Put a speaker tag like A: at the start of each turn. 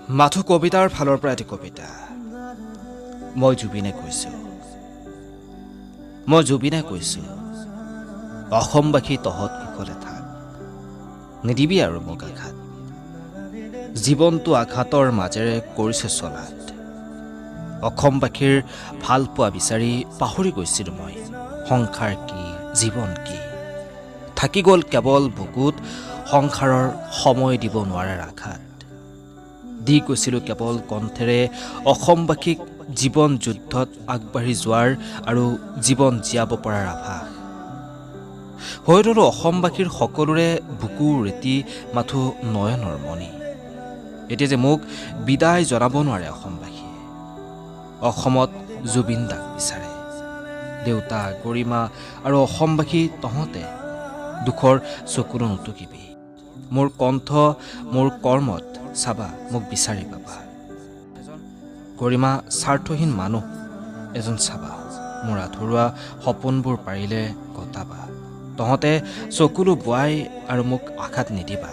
A: মাথো কবিতাৰ ফালৰ পৰা এটি কবিতা মই জুবিনে কৈছো অসমবাসী তহত কুশলে থাক নিদিবি আৰু মোক আঘাত জীৱনটো আঘাতৰ মাজেৰে কৰিছে চলাত অসমবাসীৰ ভাল পোৱা বিচাৰি পাহৰি গৈছিলো মই সংসাৰ কি জীৱন কি থাকি গ'ল কেৱল বুকুত সংসাৰৰ সময় দিব নোৱাৰাৰ আঘাত দি গৈছিলো কেৱল কণ্ঠেৰে অসমবাসীক জীৱন যুদ্ধত আগবাঢ়ি যোৱাৰ আৰু জীৱন জীয়াব পৰাৰ আভাস হয়তো অসমবাসীৰ সকলোৰে বুকু ৰেতি মাথো নয়নৰ মণি এতিয়া যে মোক বিদায় জনাব নোৱাৰে অসমবাসীয়ে অসমত জুবিন দাক বিচাৰে দেউতা গৰিমা আৰু অসমবাসী তহঁতে দুখৰ চকুলো নুটুকিবি মোৰ কণ্ঠ মোৰ কৰ্মত চাবা মোক বিচাৰি পাবা গৰিমা স্বাৰ্থহীন মানুহ এজন চাবা মোৰ আধৰুৱা সপোনবোৰ পাৰিলে কটাবা তহঁতে চকুলো বোৱাই আৰু মোক আঘাত নিদিবা